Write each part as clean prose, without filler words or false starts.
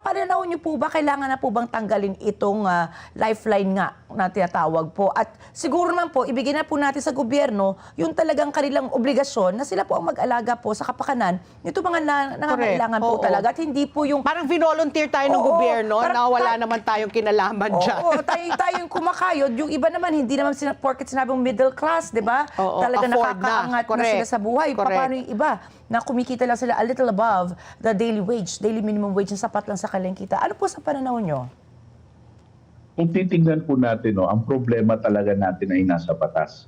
pananaw niyo po ba, kailangan na po bang tanggalin itong lifeline nga na tinatawag po? At siguro naman po, ibigay na po natin sa gobyerno yung talagang kanilang obligasyon na sila po ang mag-alaga po sa kapakanan nito mga nangangailangan po talaga. At hindi po yung... Parang volunteer tayo ng gobyerno na wala naman tayong kinalaman dyan. Oo, tayong kumakayod. Yung iba naman, hindi naman porket sinabing middle class, di ba? Talaga nakakaangat na sila sa buhay. Paano yung iba na kumikita lang sila a little above the daily wage, daily minimum wage, na sapat lang sa kanilang kita. Ano po sa pananaw nyo? Kung titingnan po natin, ang problema talaga natin ay nasa batas.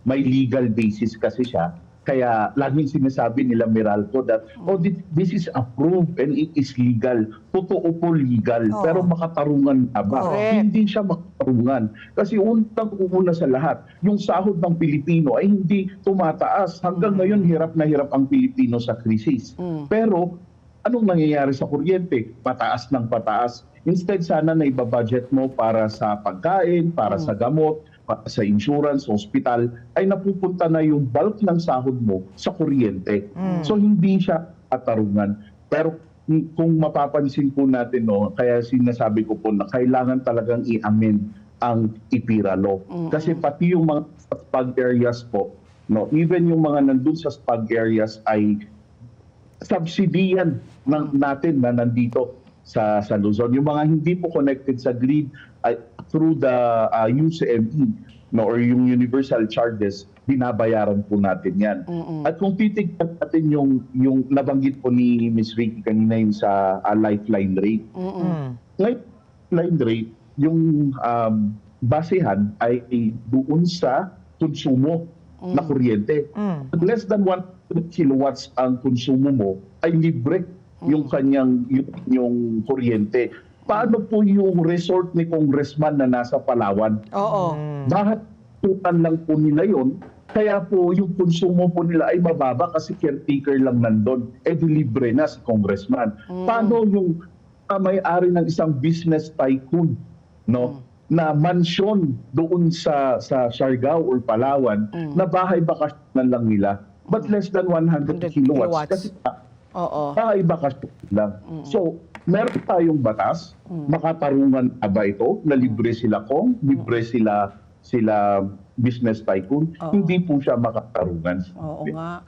May legal basis kasi siya. Kaya laging sinasabi nila Meralco that, this is approved and it is legal. Totoo po legal, pero makatarungan na ba? Hindi siya makatarungan. Kasi unang-una sa lahat, yung sahod ng Pilipino ay hindi tumataas. Hanggang ngayon, hirap na hirap ang Pilipino sa krisis. Pero anong nangyayari sa kuryente? Pataas ng pataas. Instead, sana na ibabudget mo para sa pagkain, para sa gamot, sa insurance, hospital, ay napupunta na yung bulk ng sahod mo sa kuryente. So hindi siya katarungan. Pero kung mapapansin po natin, kaya sinasabi ko po na kailangan talagang i-amend ang IPIRA law. Kasi pati yung mga spag areas po, even yung mga nandun sa spag areas ay subsidiyan natin na nandito sa Luzon. Yung mga hindi po connected sa grid through the UCME or yung universal charges, binabayaran po natin yan. At kung titignan natin yung nabanggit po ni Ms. Ricky kanina yung sa lifeline rate. Lifeline rate, yung basehan ay doon sa konsumo na kuryente. Less than 100 kilowatts ang konsumo mo, ay libre yung kanyang yung kuryente. Paano po yung resort ni Congressman na nasa Palawan? Bakit tutan lang po nila yun? Kaya po yung konsumo po nila ay mababa kasi caretaker lang nandun. Libre na si Congressman. Paano yung may-ari ng isang business tycoon, na mansyon doon sa Siargao or Palawan, na bahay bakasyonan lang nila, but less than 100 kilowatts. Kasi bahay bakasyon lang. So, meron tayong batas, makatarungan ba ito, na libre sila libre sila business tycoon, hindi po siya makatarungan. Oo nga.